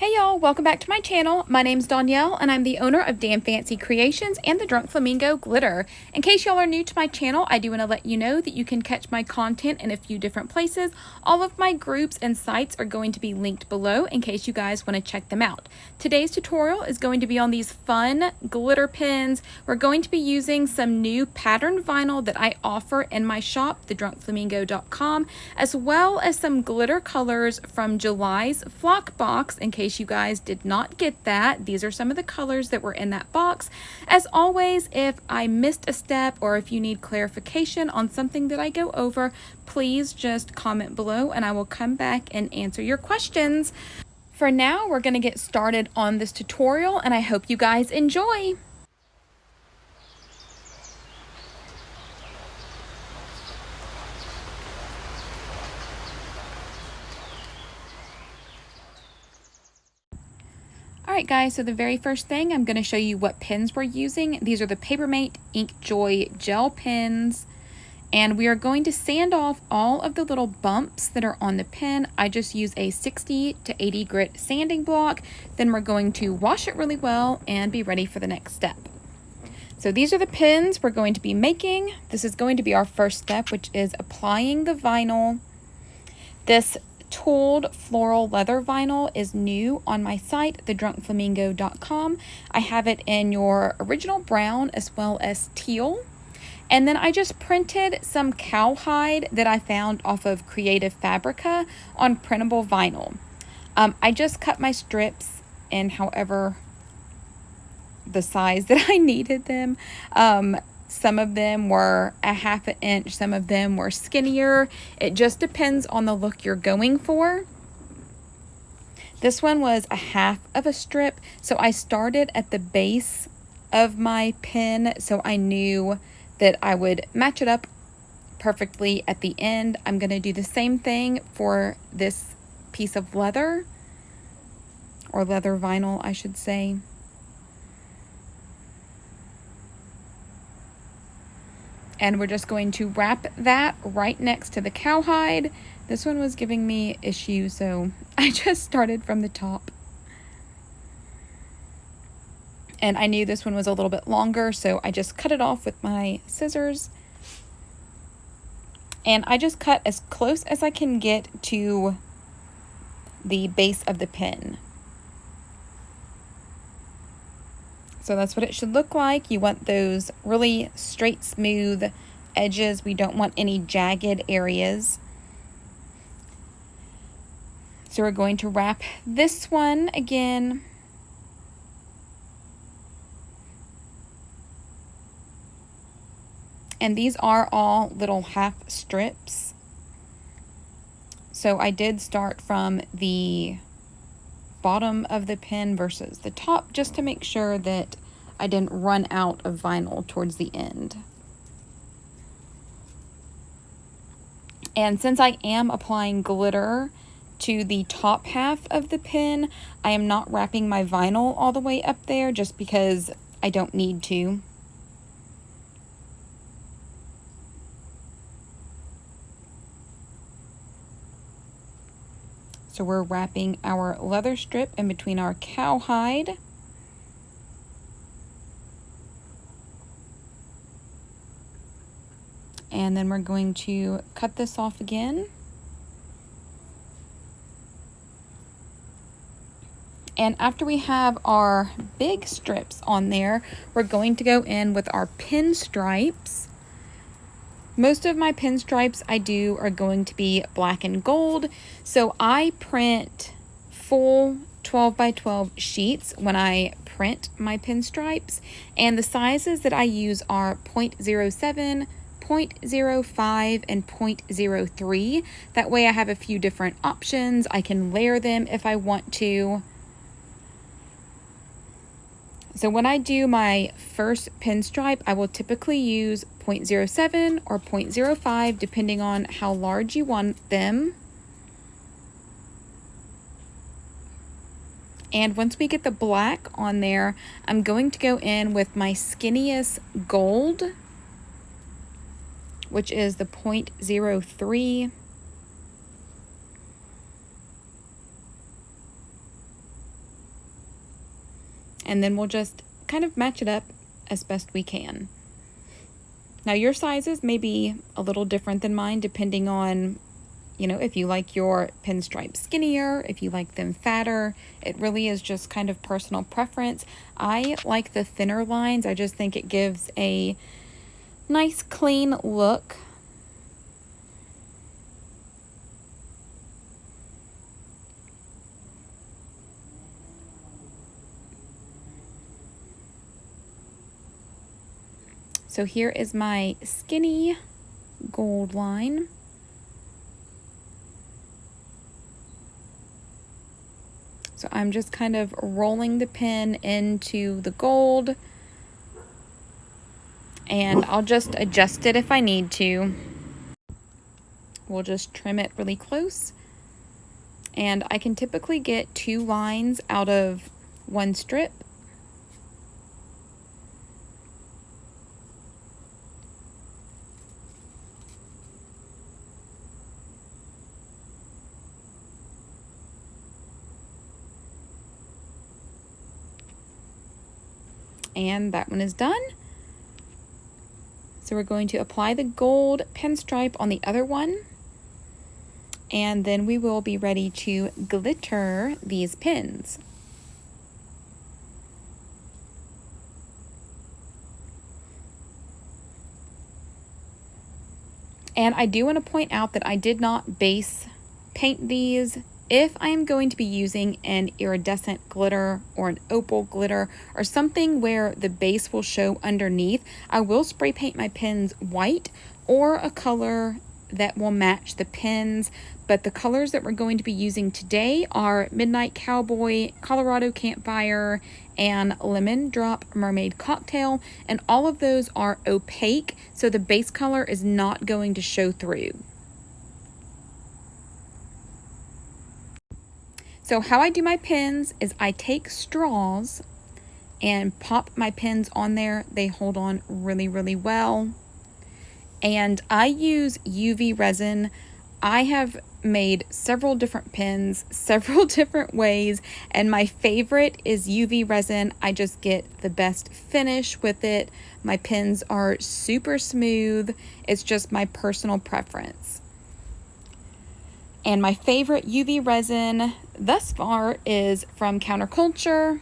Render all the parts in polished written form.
Hey y'all, welcome back to my channel. My name's Danielle and I'm the owner of Damn Fancy Creations and the Drunk Flamingo Glitter. In case y'all are new to my channel, I do want to let you know that you can catch my content in a few different places. All of my groups and sites are going to be linked below in case you guys want to check them out. Today's tutorial is going to be on these fun glitter pens. We're going to be using some new pattern vinyl that I offer in my shop, thedrunkflamingo.com, as well as some glitter colors from July's Flock box. In case you guys did not get that, these are some of the colors that were in that box. As always, if I missed a step or if you need clarification on something that I go over, please just comment below and I will come back and answer your questions. For now, we're going to get started on this tutorial and I hope you guys enjoy. Alright guys, so the very first thing, I'm going to show you what pens we're using. These are the Papermate Ink Joy gel pens. And we are going to sand off all of the little bumps that are on the pen. I just use a 60 to 80 grit sanding block. Then we're going to wash it really well and be ready for the next step. So these are the pens we're going to be making. This is going to be our first step, which is applying the vinyl. This tooled floral leather vinyl is new on my site, thedrunkflamingo.com. I have it in your original brown as well as teal. And then I just printed some cowhide that I found off of Creative Fabrica on printable vinyl. I just cut my strips in however the size that I needed them. Some of them were a ½ inch, some of them were skinnier. It just depends on the look you're going for. This one was a half of a strip, so I started at the base of my pen so I knew that I would match it up perfectly at the end. I'm going to do the same thing for this piece of leather, or leather vinyl, I should say. And we're just going to wrap that right next to the cowhide. This one was giving me issues, so I just started from the top. And I knew this one was a little bit longer, so I just cut it off with my scissors. And I just cut as close as I can get to the base of the pen. So that's what it should look like. You want those really straight, smooth edges. We don't want any jagged areas. So we're going to wrap this one again. And these are all little half strips. So I did start from the bottom of the pen versus the top just to make sure that I didn't run out of vinyl towards the end. And since I am applying glitter to the top half of the pen, I am not wrapping my vinyl all the way up there just because I don't need to. So we're wrapping our leather strip in between our cowhide. And then we're going to cut this off again. And after we have our big strips on there, we're going to go in with our pinstripes. Most of my pinstripes I do are going to be black and gold. So I print full 12 by 12 sheets when I print my pinstripes. And the sizes that I use are 0.07, 0.05, and 0.03. That way I have a few different options. I can layer them if I want to. So when I do my first pinstripe, I will typically use 0.07 or 0.05 depending on how large you want them. And once we get the black on there, I'm going to go in with my skinniest gold, which is the 0.03. and then we'll just kind of match it up as best we can. Now your sizes may be a little different than mine depending on, if you like your pinstripes skinnier, if you like them fatter. It really is just kind of personal preference. I like the thinner lines. I just think it gives a nice clean look. So here is my skinny gold line. So I'm just kind of rolling the pen into the gold, and I'll just adjust it if I need to. We'll just trim it really close, and I can typically get 2 lines out of 1 strip. And that one is done. So we're going to apply the gold pinstripe on the other one, and then we will be ready to glitter these pins. And I do want to point out that I did not base paint these. If I am going to be using an iridescent glitter or an opal glitter or something where the base will show underneath, I will spray paint my pins white or a color that will match the pins. But the colors that we're going to be using today are Midnight Cowboy, Colorado Campfire, and Lemon Drop Mermaid Cocktail. And all of those are opaque, so the base color is not going to show through. So how I do my pins is I take straws and pop my pins on there. They hold on really, really well. And I use UV resin. I have made several different pins, several different ways, and my favorite is UV resin. I just get the best finish with it. My pins are super smooth. It's just my personal preference. And my favorite UV resin thus far is from Counterculture.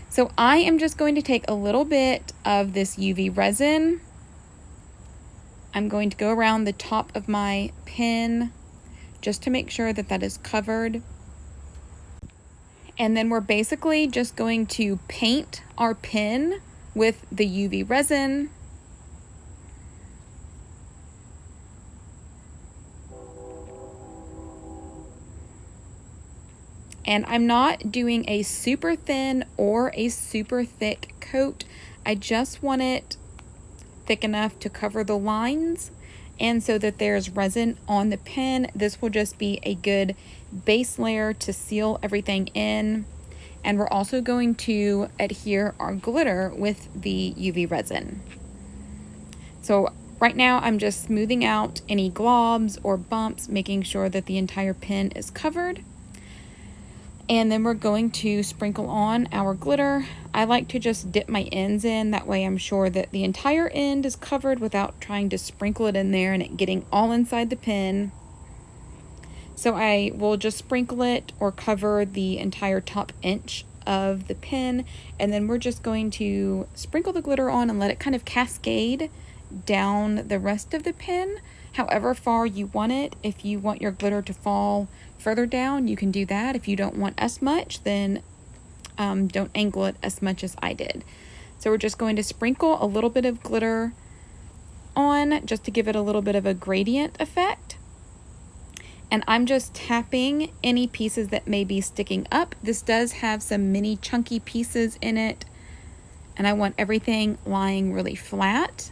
So I am just going to take a little bit of this UV resin. I'm going to go around the top of my pin just to make sure that that is covered. And then we're basically just going to paint our pin with the UV resin. And I'm not doing a super thin or a super thick coat. I just want it thick enough to cover the lines, and so that there's resin on the pen. This will just be a good base layer to seal everything in. And we're also going to adhere our glitter with the UV resin. So right now I'm just smoothing out any globs or bumps, making sure that the entire pen is covered. And then we're going to sprinkle on our glitter. I like to just dip my ends in. That way I'm sure that the entire end is covered without trying to sprinkle it in there and it getting all inside the pen. So I will just sprinkle it or cover the entire top inch of the pen. And then we're just going to sprinkle the glitter on and let it kind of cascade down the rest of the pen, however far you want it. If you want your glitter to fall further down, you can do that. If you don't want as much, then don't angle it as much as I did. So we're just going to sprinkle a little bit of glitter on just to give it a little bit of a gradient effect. And I'm just tapping any pieces that may be sticking up. This does have some mini chunky pieces in it, and I want everything lying really flat.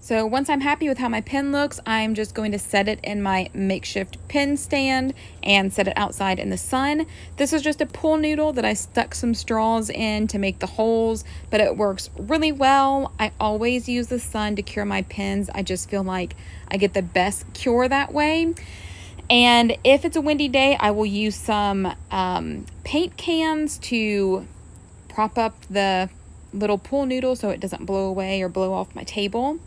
So once I'm happy with how my pen looks, I'm just going to set it in my makeshift pen stand and set it outside in the sun. This is just a pool noodle that I stuck some straws in to make the holes, but it works really well. I always use the sun to cure my pens. I just feel like I get the best cure that way. And if it's a windy day, I will use some paint cans to prop up the little pool noodle so it doesn't blow away or blow off my table.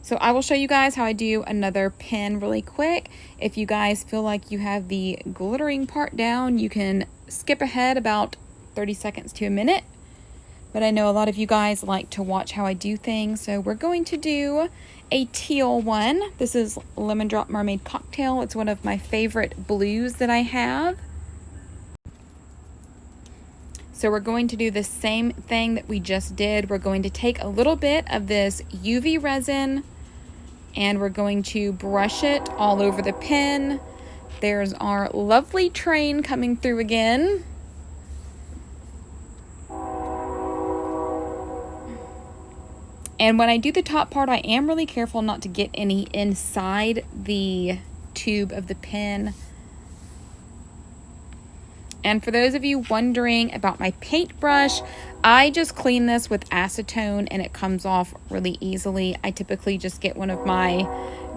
So I will show you guys how I do another pin really quick. If you guys feel like you have the glittering part down, you can skip ahead about 30 seconds to a minute. But I know a lot of you guys like to watch how I do things. So we're going to do a teal one. This is Lemon Drop Mermaid Cocktail. It's one of my favorite blues that I have. So we're going to do the same thing that we just did. We're going to take a little bit of this UV resin and we're going to brush it all over the pin. There's our lovely train coming through again. And when I do the top part, I am really careful not to get any inside the tube of the pin. And for those of you wondering about my paintbrush, I just clean this with acetone and it comes off really easily. I typically just get one of my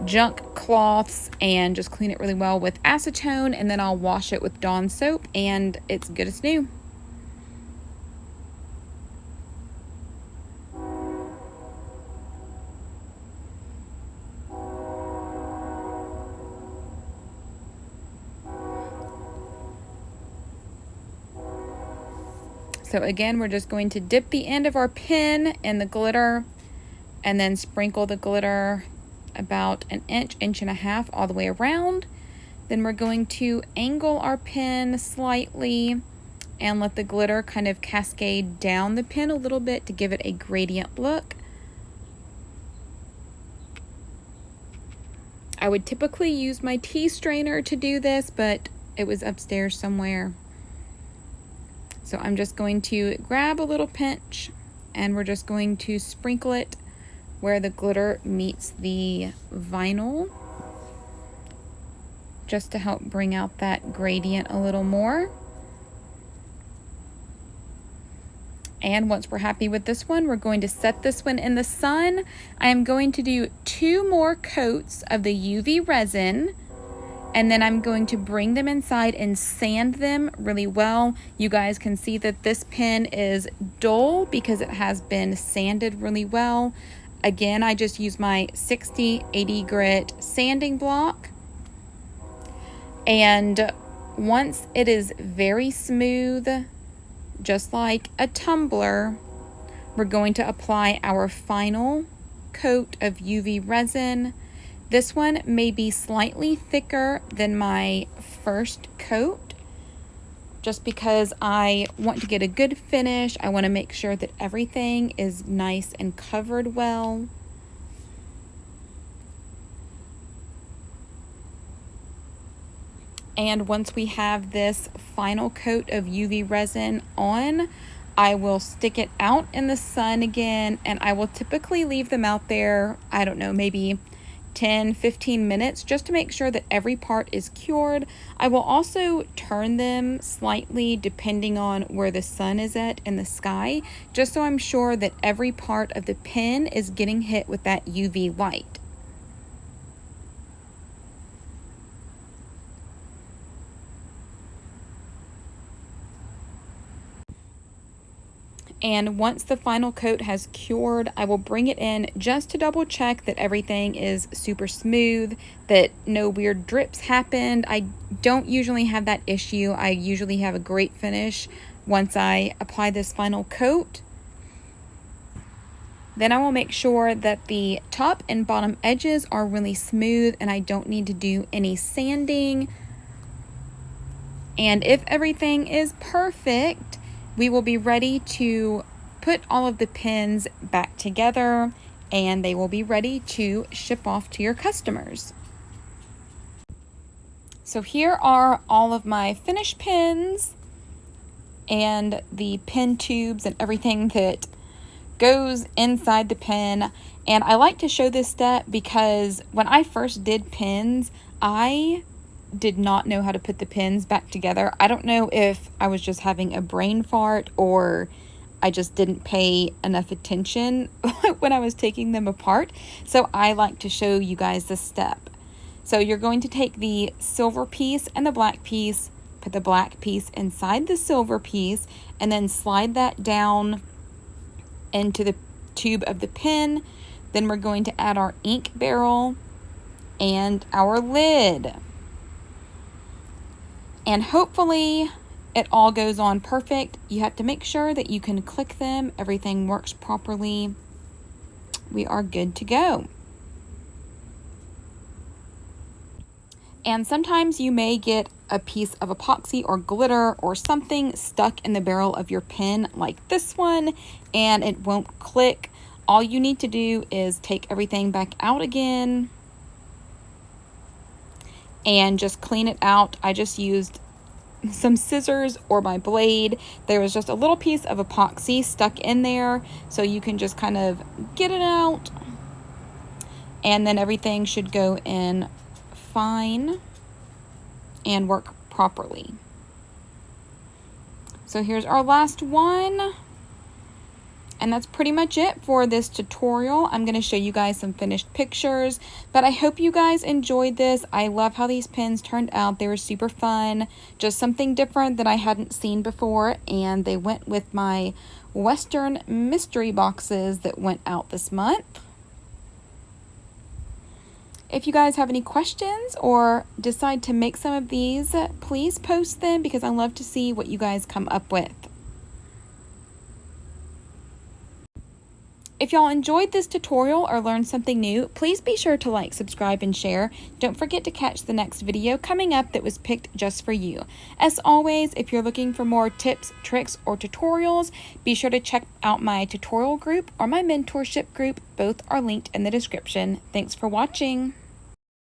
junk cloths and just clean it really well with acetone, and then I'll wash it with Dawn soap and it's good as new. So again, we're just going to dip the end of our pin in the glitter and then sprinkle the glitter about an inch, inch and a half all the way around. Then we're going to angle our pin slightly and let the glitter kind of cascade down the pin a little bit to give it a gradient look. I would typically use my tea strainer to do this, but it was upstairs somewhere. So I'm just going to grab a little pinch and we're just going to sprinkle it where the glitter meets the vinyl, just to help bring out that gradient a little more. And once we're happy with this one, we're going to set this one in the sun. I am going to do 2 more coats of the UV resin, and then I'm going to bring them inside and sand them really well. You guys can see that this pen is dull because it has been sanded really well. Again, I just use my 60-80 grit sanding block. And once it is very smooth, just like a tumbler, we're going to apply our final coat of UV resin. This one may be slightly thicker than my first coat, just because I want to get a good finish. I want to make sure that everything is nice and covered well. And once we have this final coat of UV resin on, I will stick it out in the sun again, and I will typically leave them out there, I don't know, maybe 10-15 minutes just to make sure that every part is cured. I will also turn them slightly depending on where the sun is at in the sky, just so I'm sure that every part of the pen is getting hit with that UV light. And once the final coat has cured, I will bring it in just to double check that everything is super smooth, that no weird drips happened. I don't usually have that issue. I usually have a great finish once I apply this final coat. Then I will make sure that the top and bottom edges are really smooth and I don't need to do any sanding. And if everything is perfect, we will be ready to put all of the pins back together and they will be ready to ship off to your customers. So here are all of my finished pins and the pin tubes and everything that goes inside the pin. And I like to show this step because when I first did pins, I did not know how to put the pins back together. I don't know if I was just having a brain fart or I just didn't pay enough attention when I was taking them apart. So I like to show you guys this step. So you're going to take the silver piece and the black piece, put the black piece inside the silver piece, and then slide that down into the tube of the pen. Then we're going to add our ink barrel and our lid. And hopefully it all goes on perfect. You have to make sure that you can click them, everything works properly. We are good to go. And sometimes you may get a piece of epoxy or glitter or something stuck in the barrel of your pen like this one, and it won't click. All you need to do is take everything back out again and just clean it out. I just used some scissors or my blade. There was just a little piece of epoxy stuck in there, so you can just kind of get it out, and then everything should go in fine and work properly. So here's our last one, and that's pretty much it for this tutorial. I'm going to show you guys some finished pictures, but I hope you guys enjoyed this. I love how these pens turned out. They were super fun, just something different that I hadn't seen before, and they went with my Western mystery boxes that went out this month. If you guys have any questions or decide to make some of these, please post them because I love to see what you guys come up with. If y'all enjoyed this tutorial or learned something new, please be sure to like, subscribe, and share. Don't forget to catch the next video coming up that was picked just for you. As always, if you're looking for more tips, tricks, or tutorials, be sure to check out my tutorial group or my mentorship group. Both are linked in the description. Thanks for watching.